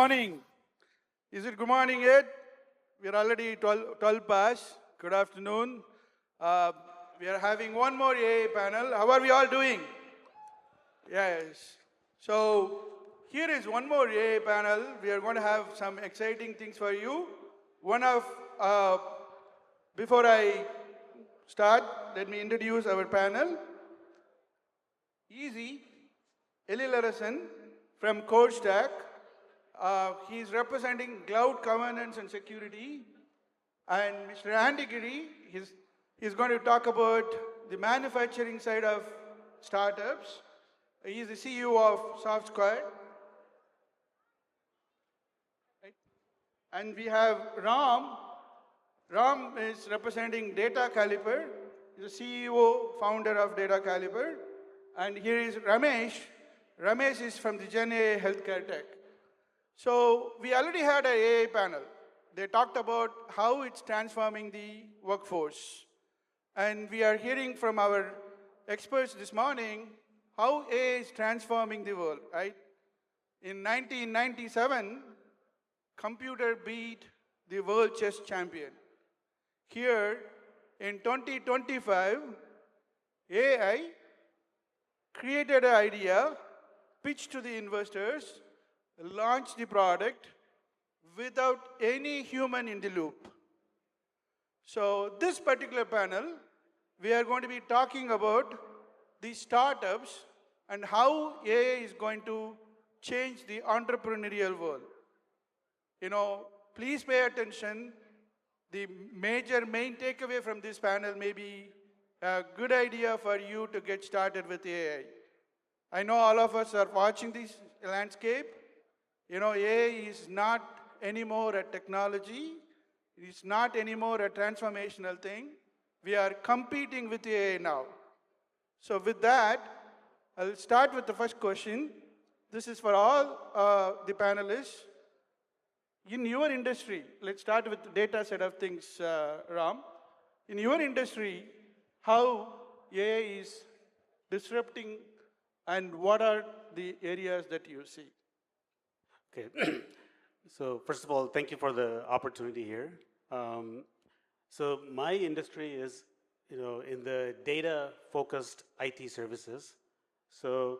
morning. Is it good morning yet? We're already 12 past. Good afternoon. We are having one more AA panel. How are we all doing? Yes. So here is one more AA panel. We are going to have some exciting things for you. Before I start, let me introduce our panel. Easy, Eli Larison from CodeStack. He's representing cloud governance and security. And Mr. Andy Giri, he's going to talk about the manufacturing side of startups. He's the CEO of SoftSquare. Right? And we have Ram. Ram is representing Data Caliper. He's the CEO, founder of Data Caliper. And here is Ramesh. Ramesh is from the GenAI Healthcare Tech. So we already had an AI panel. They talked about how it's transforming the workforce. And we are hearing from our experts this morning how AI is transforming the world, right? In 1997, computer beat the world chess champion. Here, in 2025, AI created an idea, pitched to the investors, launched the product without any human in the loop. So this particular panel, we are going to be talking about the startups and how AI is going to change the entrepreneurial world. Please pay attention. The main takeaway from this panel may be a good idea for you to get started with AI. I know all of us are watching this landscape. AI is not anymore a technology. It is not anymore a transformational thing. We are competing with AI now. So with that, I'll start with the first question. This is for all the panelists. In your industry, let's start with the data side of things, Ram. In your industry, how AI is disrupting and what are the areas that you see? Okay. So first of all, thank you for the opportunity here. So my industry is, in the data-focused IT services. So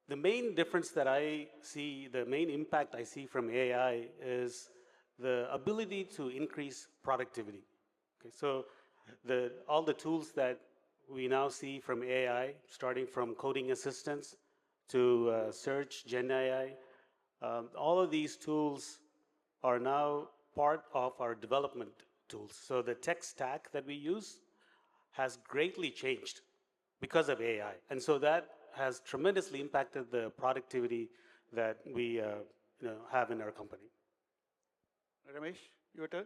the main difference that I see, the main impact I see from AI is the ability to increase productivity. Okay, so all the tools that we now see from AI, starting from coding assistance to search, Gen AI, all of these tools are now part of our development tools. So the tech stack that we use has greatly changed because of AI. And so that has tremendously impacted the productivity that we have in our company. Ramesh, your turn.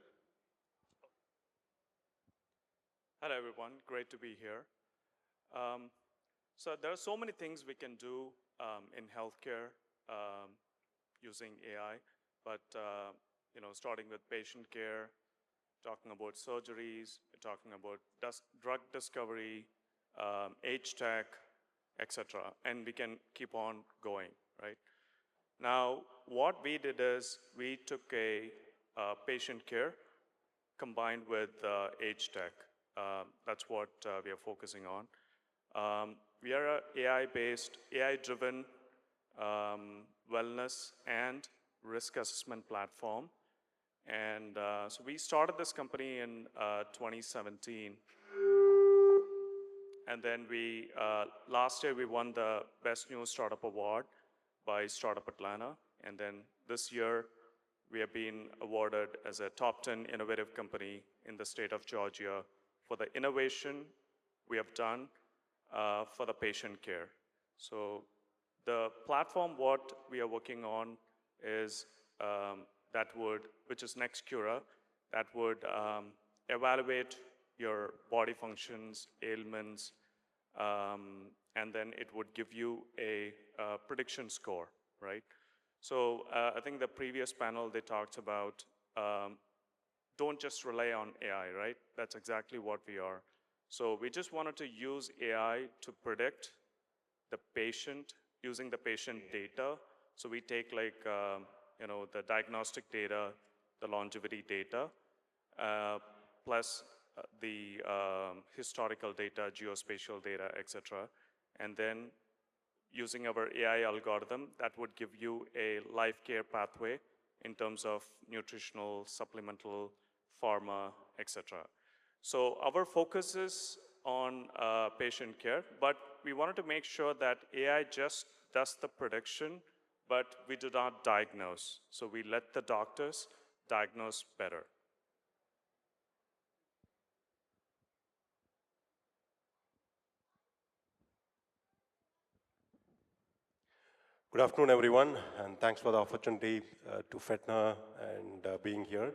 Hello, everyone. Great to be here. So there are so many things we can do in healthcare using AI, but starting with patient care, talking about surgeries, talking about drug discovery, age tech, etc. And we can keep on going, right? Now, what we did is we took a patient care combined with age tech. That's what we are focusing on. We are an AI-based, AI-driven wellness and risk assessment platform. And so we started this company in 2017. And then last year we won the Best New Startup Award by Startup Atlanta. And then this year we have been awarded as a top 10 innovative company in the state of Georgia for the innovation we have done for the patient care. So the platform what we are working on is which is NextCura, that would evaluate your body functions, ailments, and then it would give you a prediction score, right? So I think the previous panel, they talked about don't just rely on AI, right? That's exactly what we are. So we just wanted to use AI to predict the patient using the patient data. So we take like the diagnostic data, the longevity data, uh, plus the historical data, geospatial data, etc. And then using our AI algorithm, that would give you a life care pathway in terms of nutritional, supplemental, pharma, etc. So our focus is on patient care, but we wanted to make sure that AI just does the prediction, but we do not diagnose. So we let the doctors diagnose better. Good afternoon, everyone, and thanks for the opportunity to FeTNA and being here.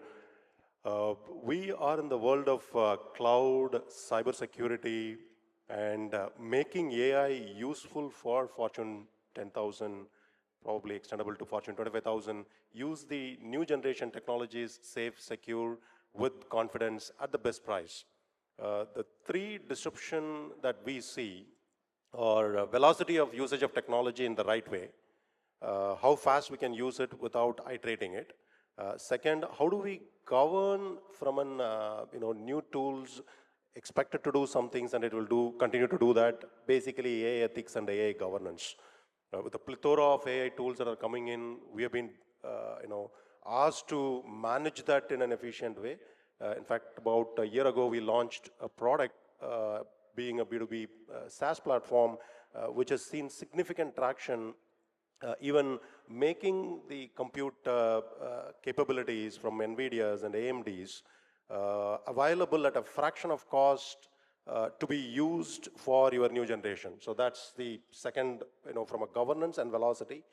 We are in the world of cloud, cybersecurity, and making AI useful for Fortune 10,000, probably extendable to Fortune 25,000. Use the new generation technologies, safe, secure, with confidence at the best price. The three disruption that we see are velocity of usage of technology in the right way, how fast we can use it without iterating it. Second, how do we govern from an, new tools expected to do some things and it will continue to do that, basically AI ethics and AI governance. With the plethora of AI tools that are coming in, we have been, asked to manage that in an efficient way. In fact, about a year ago, we launched a product being a B2B SaaS platform, which has seen significant traction, even making the compute capabilities from NVIDIA's and AMD's available at a fraction of cost to be used for your new generation. So that's the second, from a governance and velocity.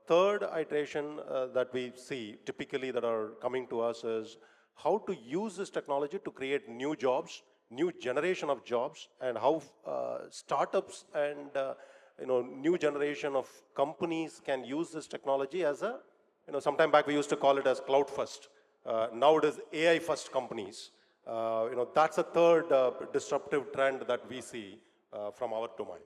Third iteration that we see typically that are coming to us is how to use this technology to create new jobs, new generation of jobs, and how startups and new generation of companies can use this technology as a, sometime back we used to call it as cloud first. Now it is AI first companies. That's a third disruptive trend that we see from our domain.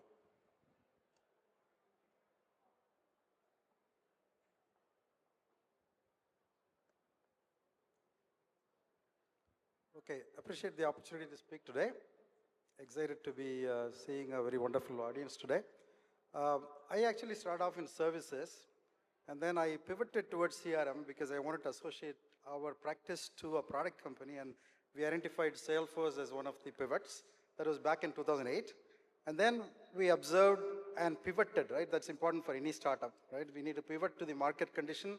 Okay, appreciate the opportunity to speak today. Excited to be seeing a very wonderful audience today. I actually started off in services, and then I pivoted towards CRM because I wanted to associate our practice to a product company, and we identified Salesforce as one of the pivots. That was back in 2008. And then we observed and pivoted, right? That's important for any startup, right? We need to pivot to the market condition.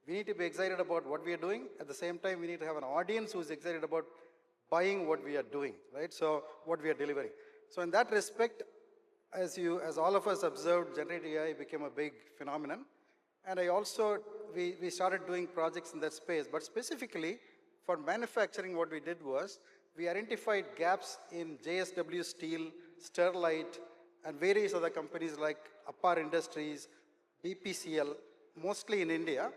We need to be excited about what we are doing. At the same time, we need to have an audience who's excited about buying what we are doing, right? So what we are delivering. So in that respect, as all of us observed, generative AI became a big phenomenon. And we started doing projects in that space. But specifically, for manufacturing, what we did was, we identified gaps in JSW Steel, Sterlite, and various other companies like Appar Industries, BPCL, mostly in India,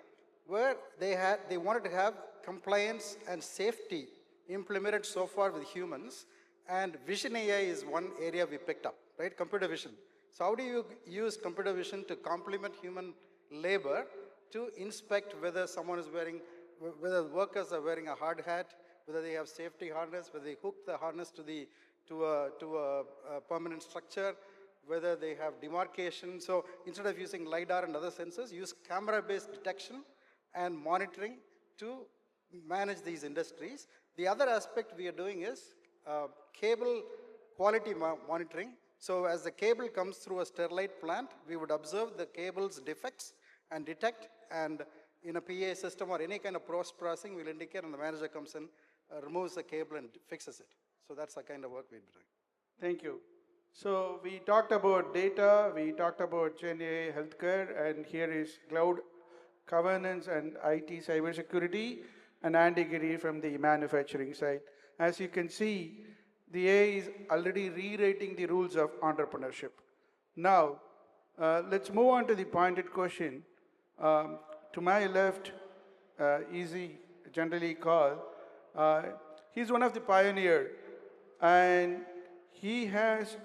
where they wanted to have compliance and safety implemented so far with humans, and vision AI is one area we picked up, right? Computer vision. So how do you use computer vision to complement human labor to inspect whether whether workers are wearing a hard hat, whether they have safety harness, whether they hook the harness to a permanent structure, whether they have demarcation. So instead of using LiDAR and other sensors, use camera-based detection and monitoring to manage these industries. The other aspect we are doing is cable quality monitoring. So as the cable comes through a Sterlite plant, we would observe the cable's defects and detect, and in a PA system or any kind of post-processing, we'll indicate, and the manager comes in, removes the cable and fixes it. So that's the kind of work we'll be doing. Thank you. So we talked about data, we talked about Gen AI healthcare, and here is cloud governance and IT cybersecurity, and Andy Giri from the manufacturing side. As you can see, the AI is already rewriting the rules of entrepreneurship. Now, let's move on to the pointed question. To my left, Easy, generally called, he's one of the pioneers, and he has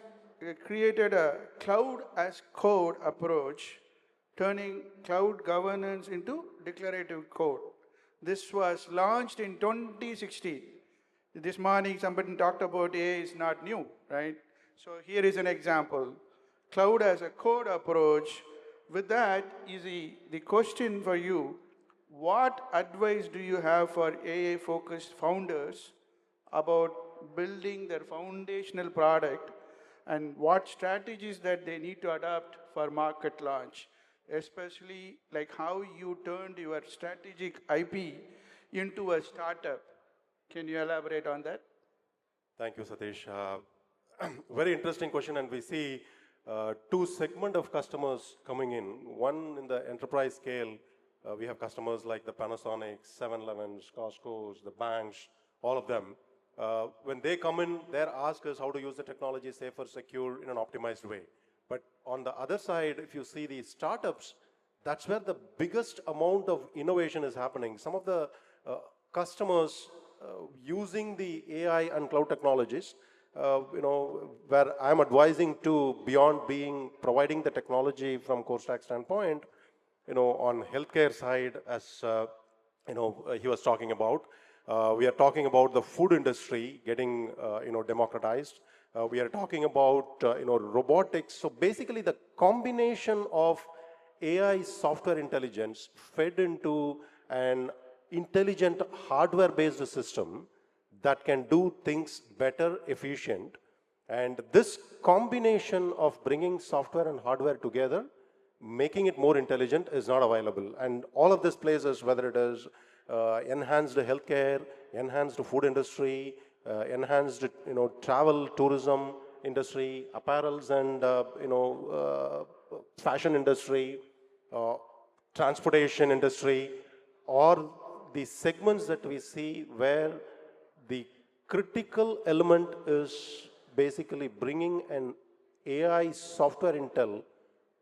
created a cloud as code approach turning cloud governance into declarative code. This was launched in 2016. This morning, somebody talked about AI is not new, right? So here is an example. Cloud as a code approach. With that, is the question for you, what advice do you have for AI-focused founders about building their foundational product and what strategies that they need to adopt for market launch, especially like how you turned your strategic IP into a startup. Can you elaborate on that? Thank you, Satish. Very interesting question, and we see two segment of customers coming in. One in the enterprise scale, we have customers like the Panasonic, 7-Elevens, Costco's, the banks, all of them. When they come in, their ask is how to use the technology safer, secure, in an optimized way. But on the other side, if you see the startups, that's where the biggest amount of innovation is happening. Some of the customers using the AI and cloud technologies, where I'm advising to beyond providing the technology from core stack standpoint, on healthcare side, as he was talking about, we are talking about the food industry getting democratized. We are talking about robotics. So basically, the combination of AI software intelligence fed into an intelligent hardware-based system that can do things better, efficient. And this combination of bringing software and hardware together, making it more intelligent, is not available. And all of these places, whether it is enhanced healthcare, enhanced food industry, enhanced travel, tourism industry, apparels and fashion industry, transportation industry, or the segments that we see where the critical element is basically bringing an AI software intel,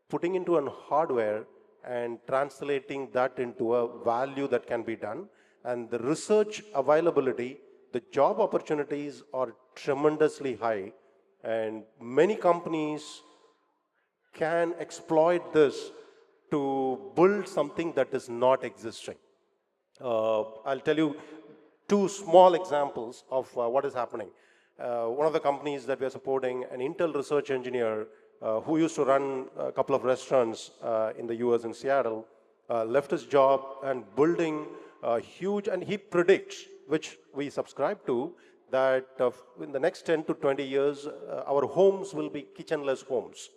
putting into an hardware and translating that into a value that can be done. And the research availability, the job opportunities are tremendously high. And many companies can exploit this to build something that is not existing. I'll tell you two small examples of what is happening. One of the companies that we are supporting, an Intel research engineer who used to run a couple of restaurants in the US in Seattle, left his job and building a huge, and he predicts, which we subscribe to, that in the next 10 to 20 years, our homes will be kitchenless homes.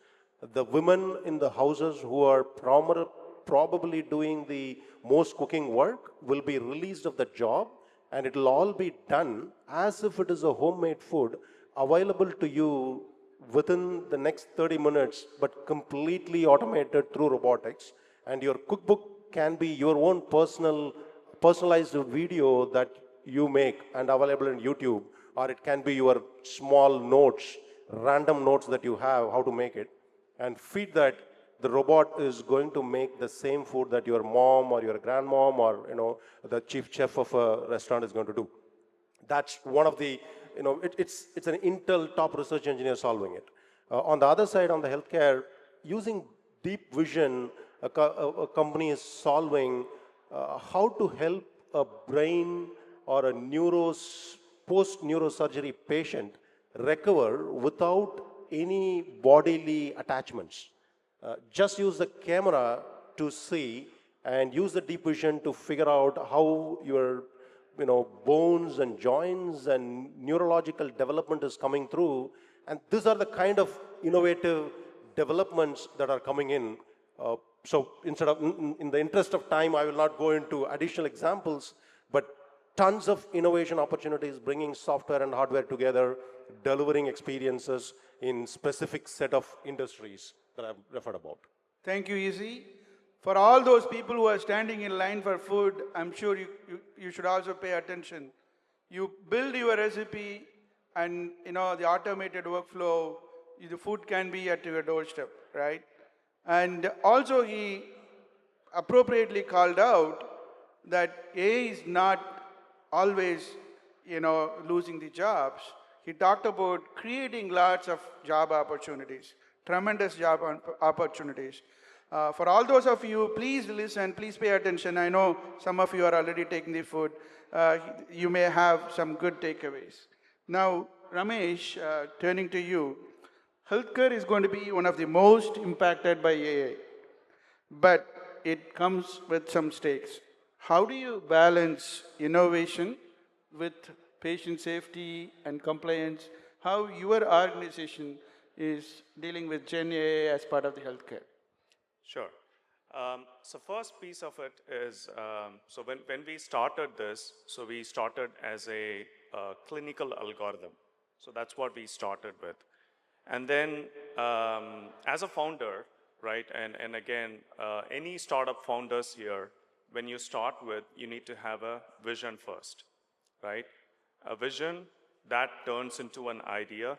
The women in the houses who are probably doing the most cooking work will be released of the job, and it will all be done as if it is a homemade food available to you within the next 30 minutes, but completely automated through robotics. And your cookbook can be your own personalized video that you make and available on YouTube, or it can be your small notes, random notes that you have, how to make it, and feed that. The robot is going to make the same food that your mom or your grandmom or the chief chef of a restaurant is going to do. That's one of the, it's an Intel top research engineer solving it. On the other side, on the healthcare, using deep vision, a company is solving how to help a brain or a post-neurosurgery patient recover without any bodily attachments. Just use the camera to see and use the deep vision to figure out how your bones and joints and neurological development is coming through. And these are the kind of innovative developments that are coming in. So instead of, in the interest of time, I will not go into additional examples, but tons of innovation opportunities, bringing software and hardware together, delivering experiences in specific set of industries that I've referred about. Thank you, Easy. For all those people who are standing in line for food, I'm sure you should also pay attention. You build your recipe and the automated workflow, the food can be at your doorstep, right? And also he appropriately called out that AI is not always losing the jobs. He talked about creating lots of job opportunities, tremendous job opportunities. For all those of you, please listen, please pay attention. I know some of you are already taking the food. You may have some good takeaways. Now, Ramesh, turning to you, healthcare is going to be one of the most impacted by AI, but it comes with some stakes. How do you balance innovation with patient safety and compliance? How your organization is dealing with Gen AI as part of the healthcare? Sure. So first piece of it is, so when we started this, so we started as a clinical algorithm. So that's what we started with. And then as a founder, right, and again, any startup founders here, when you start with, you need to have a vision first, right? A vision that turns into an idea,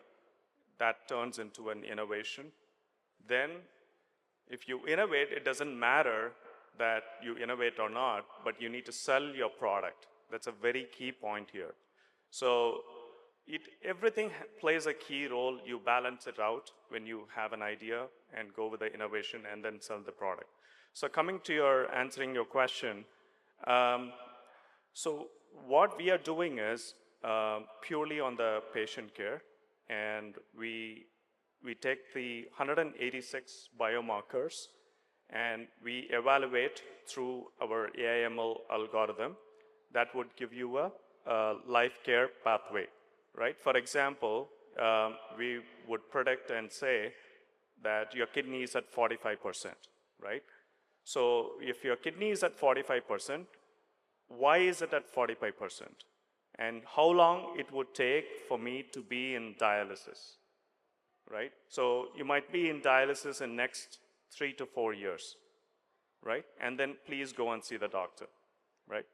that turns into an innovation. Then if you innovate, it doesn't matter that you innovate or not, but you need to sell your product. That's a very key point here. So everything plays a key role. You balance it out when you have an idea and go with the innovation and then sell the product. So coming to answering your question, so what we are doing is purely on the patient care, and we take the 186 biomarkers and we evaluate through our AI/ML algorithm that would give you a life care pathway, right? For example, we would predict and say that your kidney is at 45%, right? So if your kidney is at 45%, why is it at 45%? And how long it would take for me to be in dialysis, right? So you might be in dialysis in next 3 to 4 years, right? And then please go and see the doctor, right?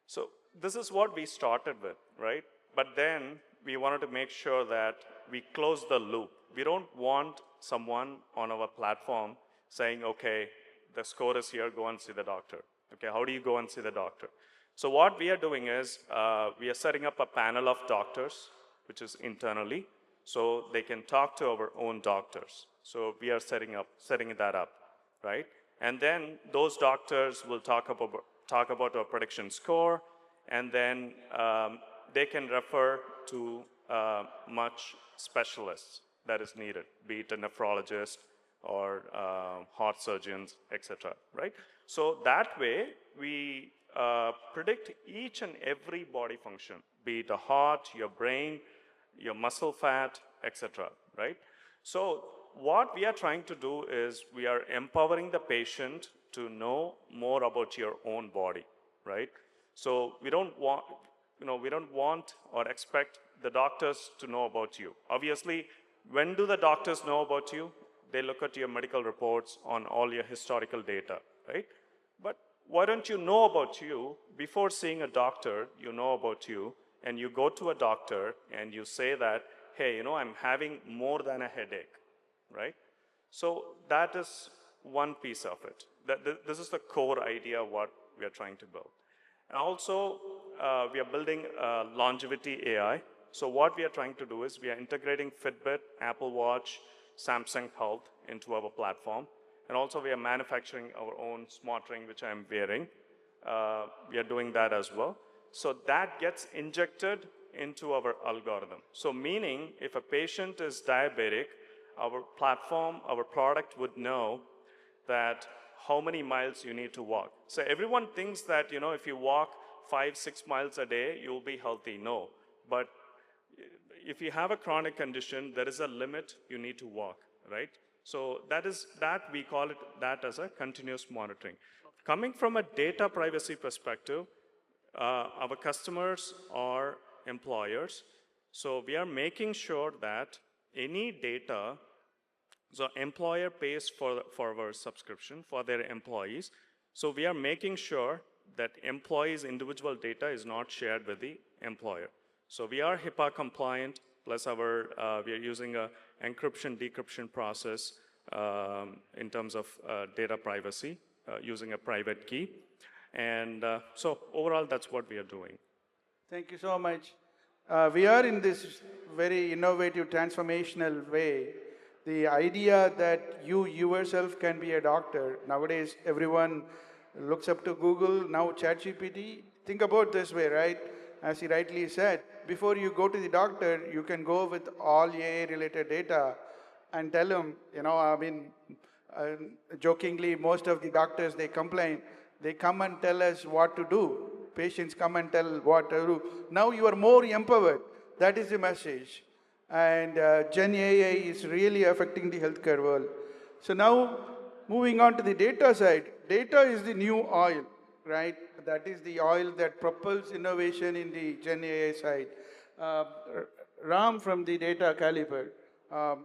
So this is what we started with, right? But then we wanted to make sure that we close the loop. We don't want someone on our platform saying, okay, the score is here, go and see the doctor. Okay, how do you go and see the doctor? So what we are doing is we are setting up a panel of doctors, which is internally, so they can talk to our own doctors. So we are setting that up, right? And then those doctors will talk about our prediction score, and then they can refer to much specialists that is needed, be it a nephrologist or heart surgeons, etc. Right? So that way we predict each and every body function, be it the heart, your brain, your muscle fat, etc. Right? So what we are trying to do is we are empowering the patient to know more about your own body, right? So we don't want or expect the doctors to know about you. Obviously, when do the doctors know about you? They look at your medical reports on all your historical data, right? But why don't you know about you before seeing a doctor? You know about you, and you go to a doctor and you say that, hey, I'm having more than a headache, right? So that is one piece of it. This is the core idea of what we are trying to build. And also, we are building longevity AI. So what we are trying to do is we are integrating Fitbit, Apple Watch, Samsung Health into our platform. And also we are manufacturing our own smart ring, which I'm wearing. We are doing that as well. So that gets injected into our algorithm. So meaning, if a patient is diabetic, our platform, our product would know that how many miles you need to walk. So everyone thinks that, if you walk 5-6 miles a day, you'll be healthy. No, but if you have a chronic condition, there is a limit you need to walk, right? So we call it that as a continuous monitoring. Coming from a data privacy perspective, our customers are employers. So we are making sure that any data, so employer pays for our subscription for their employees. So we are making sure that employees' individual data is not shared with the employer. So we are HIPAA compliant, plus we are using a encryption decryption process in terms of data privacy using a private key. And so overall, that's what we are doing. Thank you so much. We are in this very innovative, transformational way. the idea that you yourself can be a doctor. Nowadays, everyone looks up to Google, now ChatGPT. Think about this way, right? As he rightly said, before you go to the doctor, you can go with all AI-related data and tell him, uh, jokingly, most of the doctors, they complain. They come and tell us what to do. Patients come and tell what to do. Now you are more empowered. That is the message. And Gen AI is really affecting the healthcare world. So now, moving on to the data side, data is the new oil, right? That is the oil that propels innovation in the Gen AI side. Uh, Ram from the data caliper, um,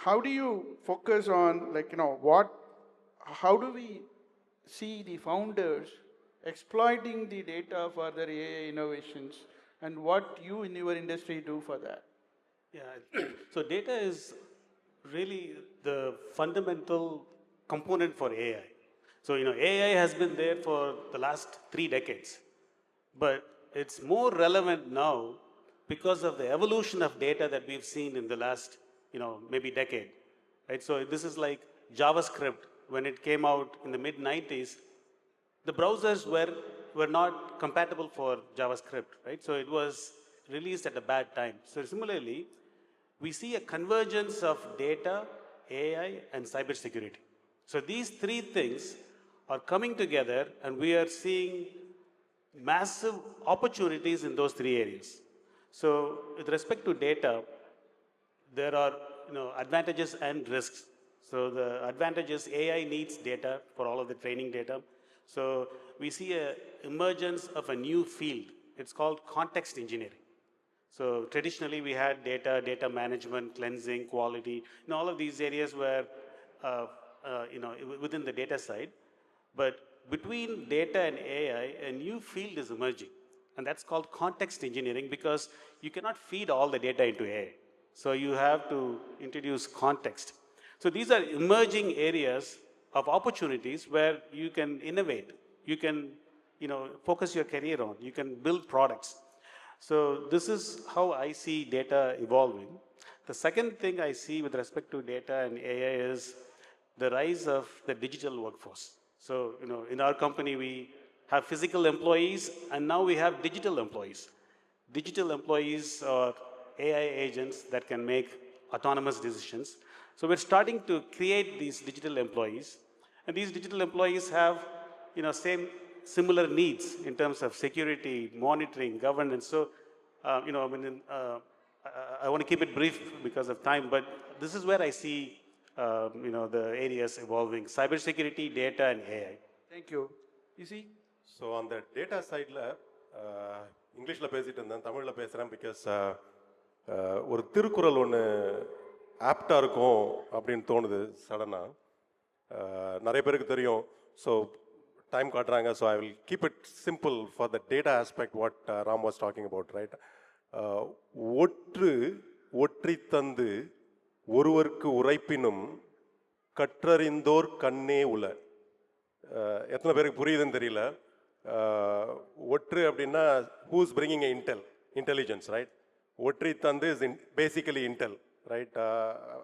how do you focus on, how do we see the founders exploiting the data for their AI innovations, and what you in your industry do for that? Yeah, so data is really the fundamental component for AI. So, AI has been there for the last 3 decades, but it's more relevant now because of the evolution of data that we've seen in the last, maybe decade, right? So this is like JavaScript. When it came out in the mid-90s, the browsers were not compatible for JavaScript, right? So it was released at a bad time. So similarly, we see a convergence of data, AI, and cybersecurity. So these three things are coming together, and we are seeing massive opportunities in those three areas. So with respect to data, there are advantages and risks. So the advantages, AI needs data for all of the training data. So we see a emergence of a new field. It's called context engineering. So traditionally we had data management, cleansing, quality, all of these areas were within the data side. But between data and AI, a new field is emerging. And that's called context engineering, because you cannot feed all the data into AI. So you have to introduce context. So these are emerging areas of opportunities where you can innovate. You can focus your career on. You can build products. So this is how I see data evolving. The second thing I see with respect to data and AI is the rise of the digital workforce. So, in our company, we have physical employees, and now we have digital employees. Digital employees are AI agents that can make autonomous decisions. So we're starting to create these digital employees, and these digital employees have, similar needs in terms of security, monitoring, governance. So, I want to keep it brief because of time, but this is where I see, the areas evolving: cybersecurity, data, and AI. Thank you. You see, so அந்த data சைடில் இங்கிலீஷில் பேசிகிட்டு இருந்தேன், தமிழில் பேசுகிறேன். Because ஒரு திருக்குறள் ஒன்று ஆப்டாக இருக்கும் அப்படின்னு தோணுது சடனாக. நிறைய பேருக்கு தெரியும். ஸோ டைம் காட்டுறாங்க. So I will keep it simple for the data aspect what Ram was talking about, right? ஒற்றி தந்து ஒருவருக்கு உரைப்பினும் கற்றறிந்தோர் கண்ணே உல. எத்தனை பேருக்கு புரியுதுன்னு தெரியல. ஒற்று அப்படின்னா ஹூஸ் பிரிங்கிங் இன்டெலிஜென்ஸ், ரைட்? ஒற்றி தந்து இஸ் பேசிக்கலி இன்டெல், ரைட்?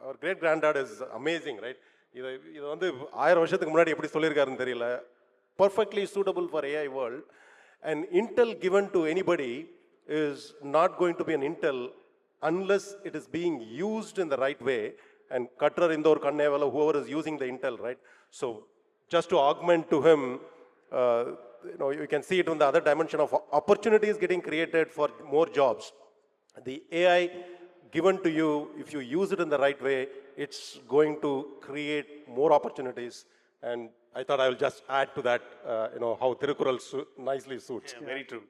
அவர் great grand is amazing, right? இதை வந்து 1000 வருஷத்துக்கு முன்னாடி எப்படி சொல்லியிருக்காருன்னு தெரியல. Perfectly suitable for AI world. And intel given to anybody is not going to be an intel unless it is being used in the right way. And Katrar Indor Kannevala, whoever is using the intel, right? So just to augment to him, you can see it in the other dimension of opportunities getting created for more jobs. The AI given to you, if you use it in the right way, it's going to create more opportunities. And I thought I will just add to that, how Tirukural nicely suits. Yeah, very true.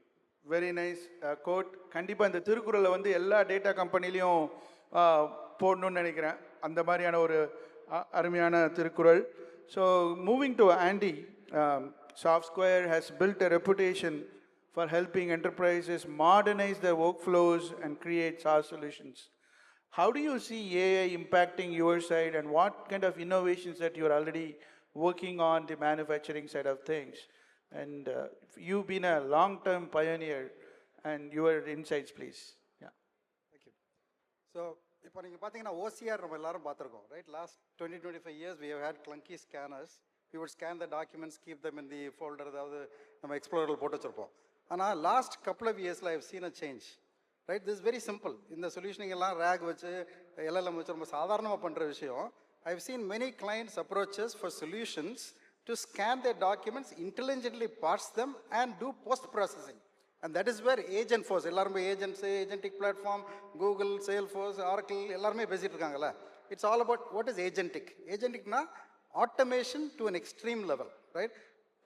Very nice quote. கண்டிப்பாக இந்த திருக்குறளை வந்து எல்லா data கம்பெனிலையும் போடணும்னு நினைக்கிறேன். அந்த மாதிரியான ஒரு அருமையான Thirukkural. So moving to Andy, Software has built a reputation for helping enterprises modernize their workflows and create SaaS solutions. How do you see AI impacting your side, and what kind of innovations that you're already working on the manufacturing side of things? And you've been a long-term pioneer, and your insights, please. Yeah. Thank you. So, இப்போ நீங்கள் பார்த்தீங்கன்னா OCR நம்ம எல்லாரும் பார்த்துருக்கோம், right? Last 20-25 years we have had clunky scanners. We would scan the documents, keep them in the folder, அதாவது நம்ம எக்ஸ்ப்ளோரரில் போட்டு வச்சுருப்போம். ஆனால் last couple of yearsல I have seen a change, right? This is very simple. இந்த solutioning எல்லாம் rack வச்சு LLM வச்சு ரொம்ப சாதாரணமாக பண்ணுற விஷயம். I have seen many clients approach us for solutions to scan their documents, intelligently parse them and do post-processing. And that is where agent force, எல்லாருமே agents, agentic platform, Google, Salesforce, Oracle, எல்லாருமே பேசிட்டு இருக்காங்கல்ல. It's all about what is agentic. Agenticனா automation to an extreme level, right?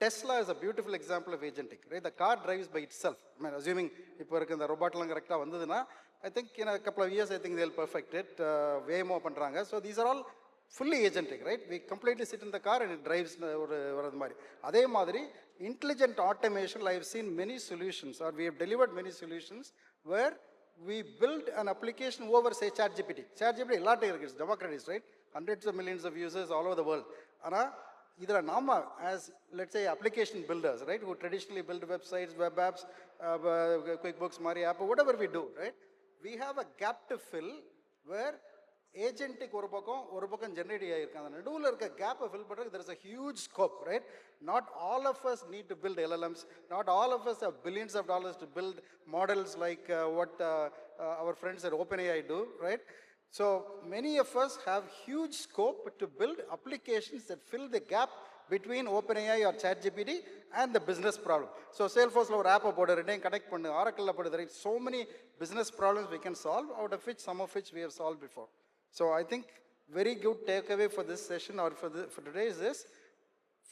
Tesla is a beautiful example of agentic, right? The car drives by itself. I mean, assuming இப்போ இருக்க இந்த robotலாம் கரெக்டாக வந்ததுன்னா, I think in a couple of years, I think they'll perfect it. Waymo பண்ணுறாங்க. So these are all fully agentic, right? We completely sit in the car and it drives வரது மாதிரி. அதே மாதிரி intelligent automation, I have seen many solutions, or we have delivered many solutions where we build an application over, say, ChatGPT. ChatGPT எல்லாட்டையும் இருக்கு, it's democratized, right? Hundreds of millions of users all over the world. ஆனால் இதில் நாம as, let's say, application builders, right, who traditionally build websites, web apps, QuickBooks, Mari app, whatever we do, right, we have a gap to fill where agentic ஒரு பக்கம் generate ஆகிருக்கு. அந்த நடுவில் இருக்க கேப்பை ஃபில் பண்ணுறதுக்கு there is a huge scope, right? Not all of us need to build LLMs. Not all of us have billions of dollars to build models like what our friends at OpenAI do, right? So many of us have huge scope to build applications that fill the gap between OpenAI or ChatGPT and the business problem. So Salesforceல ஒரு ஆப்பை போடு, ரெண்டையும் connect பண்ணு, Oracleல போடு, right? So many business problems we can solve, out of which some of which we have solved before. So I think very good takeaway for this session or for today is this: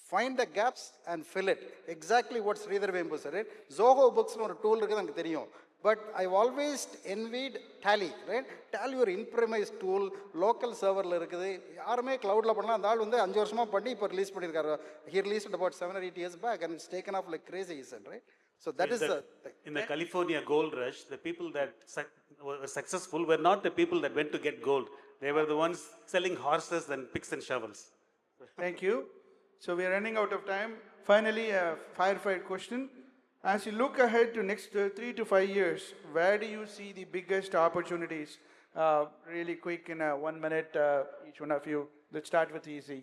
find the gaps and fill it. Exactly what Sridhar Vembu said, right? Zoho Books னு ஒரு tool இருக்குது எனக்கு தெரியும். But I've always envied Tally, right? Tally ஒரு in-premise tool, local serverல இருக்குது. யாருமே cloudல பண்ணலாம். அந்த ஆள் வந்து 5 வருஷமா பண்ணி இப்போ ரிலீஸ் பண்ணியிருக்காரு. He released it about 7 or 8 years back and it's taken off like crazy, he said, right? So that is the thing. In the California gold rush, the people that were successful were not the people that went to get gold. They were the ones selling horses and picks and shovels. Thank you. So we are running out of time. Finally, a firefight question. As you look ahead to next 3 to 5 years, where do you see the biggest opportunities? Really quick in 1 minute, each one of you. Let's start with easy.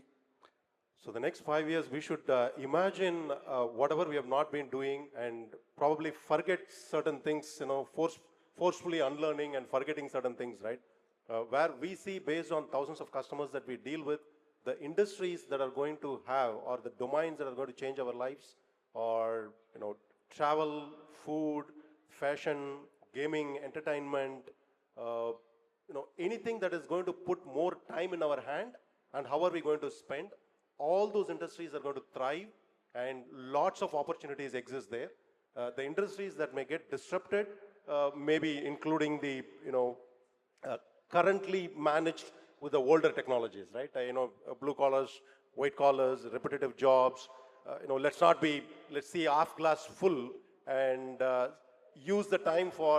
So the next 5 years, we should imagine whatever we have not been doing and probably forget certain things, forcefully unlearning and forgetting certain things, right? Where we see, based on thousands of customers that we deal with, the industries that are going to have, or the domains that are going to change our lives, or travel, food, fashion, gaming, entertainment, anything that is going to put more time in our hand, and how are we going to spend? All those industries are going to thrive, and lots of opportunities exist there. The industries that may get disrupted, maybe including the currently managed with the older technologies, right? Blue collars, white collars, repetitive jobs. Let's see half glass full and use the time for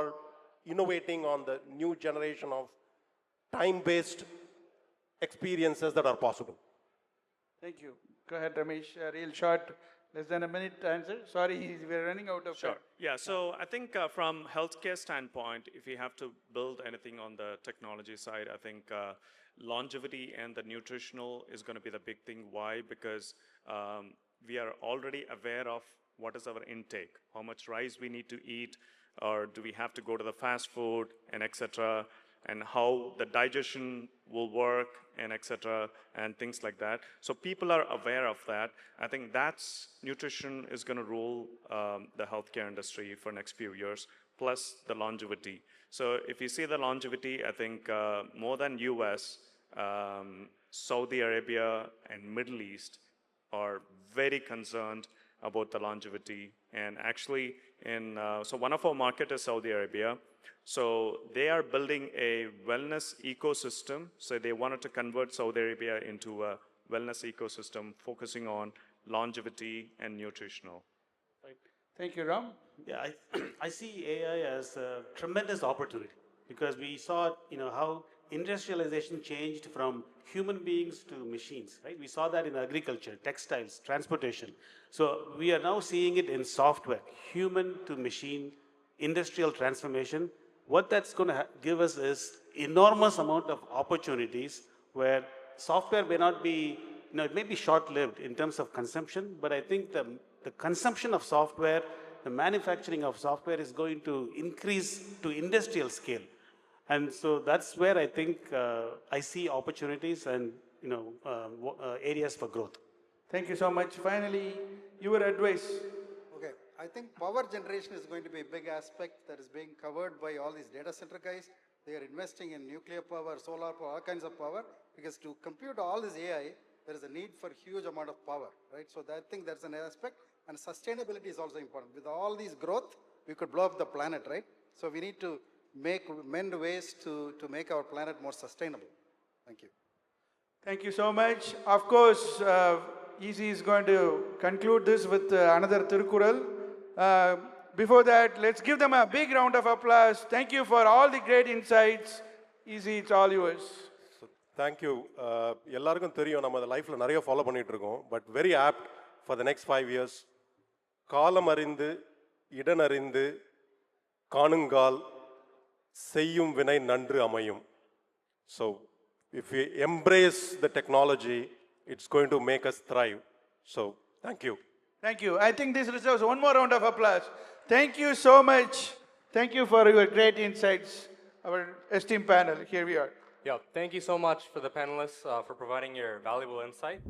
innovating on the new generation of time-based experiences that are possible. Thank you. Go ahead, Ramesh. Real short, less than a minute answer. Sorry, we're running out of time. Yeah, so I think from healthcare standpoint, if we have to build anything on the technology side, I think longevity and the nutritional is going to be the big thing. Why? Because we are already aware of what is our intake, how much rice we need to eat, or do we have to go to the fast food, and etc., and how the digestion will work, and etc., and things like that. So people are aware of that. I think that's nutrition is going to rule the healthcare industry for next few years, plus the longevity. So if you see the longevity, I think more than US, Saudi Arabia and Middle East are very concerned about the longevity. And actually, so one of our market is Saudi Arabia. So they are building a wellness ecosystem. So they wanted to convert Saudi Arabia into a wellness ecosystem, focusing on longevity and nutritional. Right. Thank you, Ram. Yeah, I see AI as a tremendous opportunity because we saw, how industrialization changed from human beings to machines, right? We saw that in agriculture, textiles, transportation. So we are now seeing it in software, human to machine, industrial transformation. what that's going to give us is enormous amount of opportunities where software may not be, it may be short-lived in terms of consumption, but I think the consumption of software, the manufacturing of software is going to increase to industrial scale. And so that's where I think I see opportunities and areas for growth. Thank you so much. Finally, your advice. Okay, I think power generation is going to be a big aspect that is being covered by all these data center guys. They are investing in nuclear power, solar power, all kinds of power, because to compute all this AI, there is a need for huge amount of power, right? So I think that's an aspect, and sustainability is also important. With all these growth, we could blow up the planet, right? So we need to mend ways to make our planet more sustainable. Thank you. Thank you so much. Of course, Easy is going to conclude this with another Tirukural. Before that, let's give them a big round of applause. Thank you for all the great insights. Easy, it's all yours. Thank you. எல்லாருக்கும் தெரியும் நம்ம லைஃப்ல நிறைய follow பண்ணிட்டு இருக்கோம், but very opt for the next 5 years. காலம் அறிந்து இடனறிந்து காணுங்கால் செய்யும் வினை நன்று அமையும். So if we embrace the technology, it's going to make us thrive. So thank you. Thank you. I think this deserves one more round of applause. Thank you so much. Thank you for your great insights. Our esteemed panel, here we are. Yeah, thank you so much for the panelists for providing your valuable insight.